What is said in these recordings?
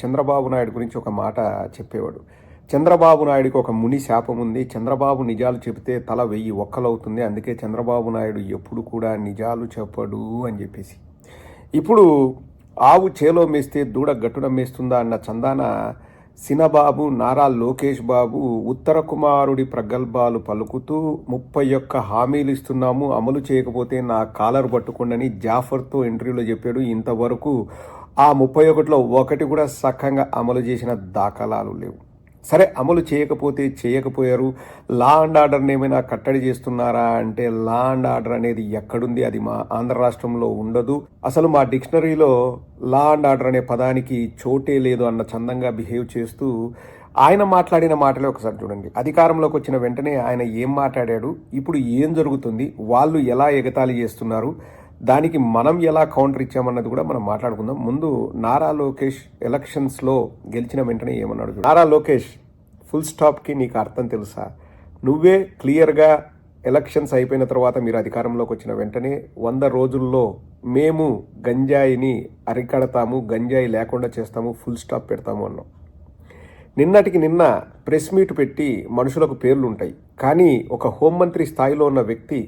చంద్రబాబు నాయుడు గురించి ఒక మాట చెప్పేవాడు. చంద్రబాబు నాయుడికి ఒక ముని శాపం ఉంది. చంద్రబాబు నిజాలు చెబితే తల 1000 ఒక్కలవుతుంది. అందుకే చంద్రబాబు నాయుడు ఎప్పుడు కూడా నిజాలు చెప్పడు అని చెప్పేసి. ఇప్పుడు ఆవు చేలో మేస్తే దూడ గట్టున మేస్తుందా అన్న చందాన సినబాబు నారా లోకేష్ బాబు ఉత్తర కుమారుడి ప్రగల్భాలు పలుకుతూ 31 హామీలు ఇస్తున్నాము, అమలు చేయకపోతే నా కాలర్ పట్టుకుండని జాఫర్తో ఇంటర్వ్యూలో చెప్పాడు. ఇంతవరకు ఆ 31లో ఒకటి కూడా సక్కంగా అమలు చేసిన దాఖలాలు లేవు. సరే, అమలు చేయకపోతే చేయకపోయారు. లా అండ్ ఆర్డర్ని ఏమైనా కట్టడి చేస్తున్నారా అంటే లా అండ్ ఆర్డర్ అనేది ఎక్కడుంది? అది మా ఆంధ్ర రాష్ట్రంలో ఉండదు. అసలు మా డిక్షనరీలో లా అండ్ ఆర్డర్ అనే పదానికి చోటే లేదు అన్న చందంగా బిహేవ్ చేస్తూ ఆయన మాట్లాడిన మాటలే ఒకసారి చూడండి. అధికారంలోకి వచ్చిన వెంటనే ఆయన ఏం మాట్లాడాడు, ఇప్పుడు ఏం జరుగుతుంది, వాళ్ళు ఎలా ఎగతాళి చేస్తున్నారు, దానికి మనం ఎలా కౌంటర్ ఇచ్చామన్నది కూడా మనం మాట్లాడుకుందాం. ముందు నారా లోకేష్ ఎలక్షన్స్లో గెలిచిన వెంటనే ఏమన్నాడు? నారా లోకేష్, ఫుల్ స్టాప్కి నీకు అర్థం తెలుసా? నువ్వే క్లియర్గా ఎలక్షన్స్ అయిపోయిన తర్వాత మీరు అధికారంలోకి వచ్చిన వెంటనే 100 రోజుల్లో మేము గంజాయిని అరికడతాము, గంజాయి లేకుండా చేస్తాము, ఫుల్ స్టాప్ పెడతాము అన్నాం. నిన్నటికి నిన్న ప్రెస్ మీట్ పెట్టి మనుషులకు పేర్లు ఉంటాయి, కానీ ఒక హోంమంత్రి స్థాయిలో ఉన్న వ్యక్తి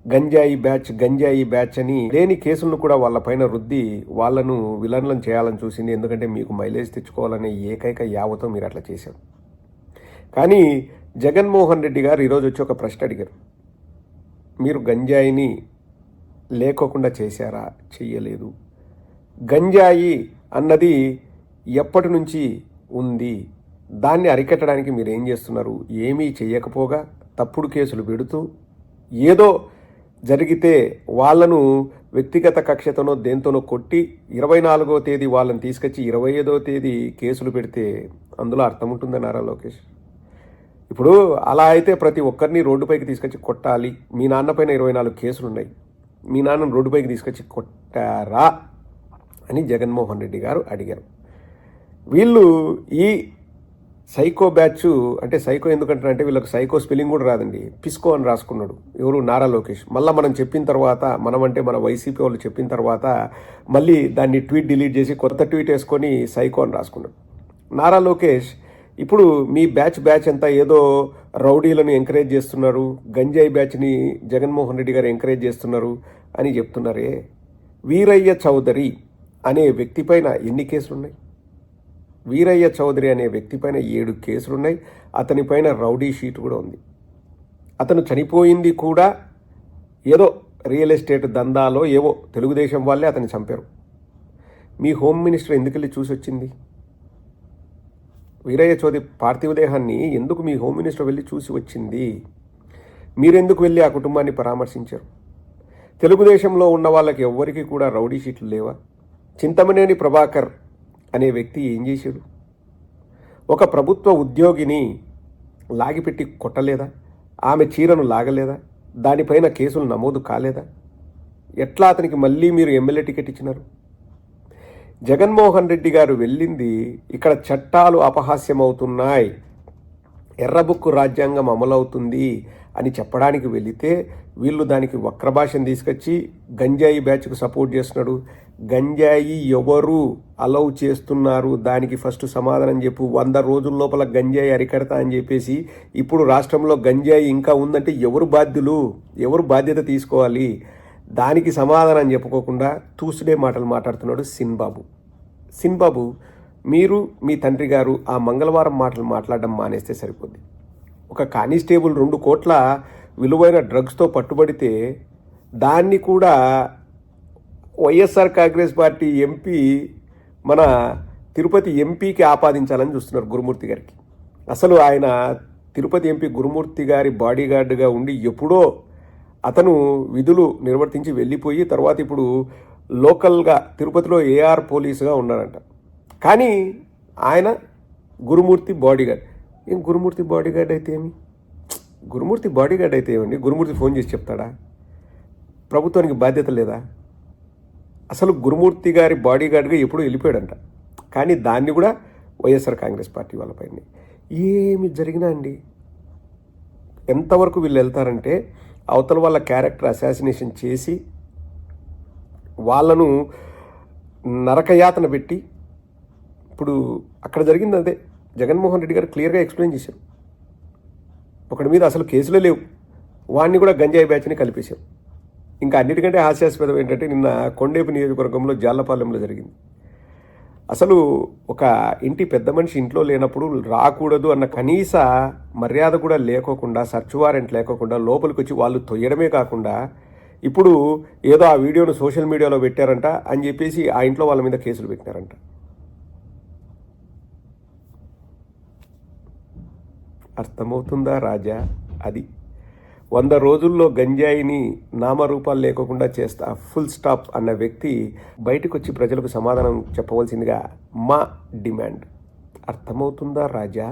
గంజాయి బ్యాచ్ అని లేని కేసులను కూడా వాళ్ళపైన రుద్ది వాళ్ళను విలన్లను చేయాలని చూసింది. ఎందుకంటే మీకు మైలేజ్ తెచ్చుకోవాలనే ఏకైక యావతో మీరు అట్లా చేశారు. కానీ జగన్మోహన్ రెడ్డి గారు ఈరోజు వచ్చి ఒక ప్రశ్న అడిగారు. మీరు గంజాయిని లేకోకుండా చేశారా? చెయ్యలేదు. గంజాయి అన్నది ఎప్పటి నుంచి ఉంది? దాన్ని అరికట్టడానికి మీరు ఏం చేస్తున్నారు? ఏమీ చెయ్యకపోగా తప్పుడు కేసులు పెడుతూ ఏదో జరిగితే వాళ్ళను వ్యక్తిగత కక్షతోనో దేంతోనో కొట్టి 24వ తేదీ వాళ్ళని తీసుకొచ్చి 25వ తేదీ కేసులు పెడితే అందులో అర్థం ఉంటుందా నారా లోకేష్? ఇప్పుడు అలా అయితే ప్రతి ఒక్కరిని రోడ్డుపైకి తీసుకొచ్చి కొట్టాలి. మీ నాన్న పైన 24 కేసులు ఉన్నాయి, మీ నాన్నను రోడ్డుపైకి తీసుకొచ్చి కొట్టారా అని జగన్మోహన్ రెడ్డి గారు అడిగారు. వీళ్ళు ఈ సైకో బ్యాచ్, అంటే సైకో ఎందుకంటారంటే వీళ్ళకి సైకో స్పెల్లింగ్ కూడా రాదండి, పిస్కో అని రాసుకున్నాడు ఎవరు? నారా లోకేష్. మళ్ళీ మనం చెప్పిన తర్వాత, మనమంటే మన వైసీపీ వాళ్ళు చెప్పిన తర్వాత మళ్ళీ దాన్ని ట్వీట్ డిలీట్ చేసి కొత్త ట్వీట్ వేసుకొని సైకో అని రాసుకున్నాడు నారా లోకేష్. ఇప్పుడు మీ బ్యాచ్ అంతా ఏదో రౌడీలను ఎంకరేజ్ చేస్తున్నారు, గంజాయి బ్యాచ్ని జగన్మోహన్ రెడ్డి గారు ఎంకరేజ్ చేస్తున్నారు అని చెప్తున్నారే. వీరయ్య చౌదరి అనే వ్యక్తి పైన ఎన్ని కేసులున్నాయి? వీరయ్య చౌదరి అనే వ్యక్తి పైన 7 కేసులున్నాయి. అతని పైన రౌడీ షీట్ కూడా ఉంది. అతను చనిపోయింది కూడా ఏదో రియల్ ఎస్టేట్ దందాలో ఏవో తెలుగుదేశం వాళ్ళే అతన్ని చంపారు. మీ హోమ్ మినిస్టర్ ఎందుకు వెళ్ళి చూసి వచ్చింది? వీరయ్య చౌదరి పార్థివ దేహాన్ని ఎందుకు మీ హోమ్ మినిస్టర్ వెళ్ళి చూసి వచ్చింది? మీరెందుకు వెళ్ళి ఆ కుటుంబాన్ని పరామర్శించారు? తెలుగుదేశంలో ఉన్న వాళ్ళకి ఎవ్వరికి కూడా రౌడీ షీట్లు లేవా? చింతమనేని ప్రభాకర్ అనే వ్యక్తి ఏం చేశాడు? ఒక ప్రభుత్వ ఉద్యోగిని లాగిపెట్టి కొట్టలేదా? ఆమె చీరను లాగలేదా? దానిపైన కేసులు నమోదు కాలేదా? ఎట్లా అతనికి మళ్ళీ మీరు ఎమ్మెల్యే టికెట్ ఇచ్చినారు? జగన్మోహన్ రెడ్డి గారు వెళ్ళింది ఇక్కడ చట్టాలు అపహాస్యమవుతున్నాయి, ఎర్రబుక్కు రాజ్యాంగం అమలవుతుంది అని చెప్పడానికి వెళితే వీళ్ళు దానికి వక్రభాషను తీసుకొచ్చి గంజాయి బ్యాచ్కు సపోర్ట్ చేస్తున్నాడు. గంజాయి ఎవరు అలౌ చేస్తున్నారు? దానికి ఫస్ట్ సమాధానం చెప్పు. 100 రోజుల లోపల గంజాయి అరికడతా అని చెప్పేసి ఇప్పుడు రాష్ట్రంలో గంజాయి ఇంకా ఉందంటే ఎవరు బాధ్యులు? ఎవరు బాధ్యత తీసుకోవాలి? దానికి సమాధానం చెప్పుకోకుండా తూసుడే మాటలు మాట్లాడుతున్నాడు సిన్బాబు. మీరు మీ తండ్రి గారు ఆ మంగళవారం మాటలు మాట్లాడడం మానేస్తే సరిపోద్ది. ఒక కానిస్టేబుల్ 2 కోట్ల విలువైన డ్రగ్స్తో పట్టుబడితే దాన్ని కూడా వైఎస్ఆర్ కాంగ్రెస్ పార్టీ ఎంపీ మన తిరుపతి ఎంపీకి ఆపాదించాలని చూస్తున్నారు గురుమూర్తి గారికి. అసలు ఆయన తిరుపతి ఎంపీ గురుమూర్తి గారి బాడీగార్డ్గా ఉండి ఎప్పుడో అతను విధులు నిర్వర్తించి వెళ్ళిపోయి తర్వాత ఇప్పుడు లోకల్గా తిరుపతిలో ఏఆర్ పోలీసుగా ఉన్నాడంట. కానీ ఆయన గురుమూర్తి బాడీగార్డ్. ఏం గురుమూర్తి బాడీగార్డ్ అయితే ఏమి? గురుమూర్తి బాడీగార్డ్ అయితే ఏమండి? గురుమూర్తి ఫోన్ చేసి చెప్తాడా? ప్రభుత్వానికి బాధ్యత లేదా? అసలు గురుమూర్తి గారి బాడీగార్డ్గా ఎప్పుడూ వెళ్ళిపోయాడంట. కానీ దాన్ని కూడా వైఎస్ఆర్ కాంగ్రెస్ పార్టీ వాళ్ళపైన ఏమి జరిగినా అండి, ఎంతవరకు వీళ్ళు వెళ్తారంటే అవతల వాళ్ళ క్యారెక్టర్ అసాసినేషన్ చేసి వాళ్ళను నరకయాతన పెట్టి ఇప్పుడు అక్కడ జరిగింది అదే. జగన్మోహన్ రెడ్డి గారు క్లియర్గా ఎక్స్ప్లెయిన్ చేశారు. ఒకడి మీద అసలు కేసులే లేవు, వాడిని కూడా గంజాయి బ్యాచ్ని కలిపేశారు. ఇంకా అన్నిటికంటే హాస్యాస్పదం ఏంటంటే నిన్న కొండేపు నియోజకవర్గంలో జాళ్లపాలెంలో జరిగింది. అసలు ఒక ఇంటి పెద్ద మనిషి ఇంట్లో లేనప్పుడు రాకూడదు అన్న కనీస మర్యాద కూడా లేకోకుండా, సర్చ్ వారెంట్ లేకోకుండా లోపలికి వచ్చి వాళ్ళు తొయ్యడమే కాకుండా ఇప్పుడు ఏదో ఆ వీడియోను సోషల్ మీడియాలో పెట్టారంట అని చెప్పేసి ఆ ఇంట్లో వాళ్ళ మీద కేసులు పెట్టినారంట. అర్థమవుతుందా రాజా? అది 100 రోజుల్లో గంజాయిని నామరూపాలు లేకోకుండా చేస్తా, ఫుల్ స్టాప్ అన్న వ్యక్తి బయటకు వచ్చి ప్రజలకు సమాధానం చెప్పవలసిందిగా మా డిమాండ్. అర్థమవుతుందా రాజా?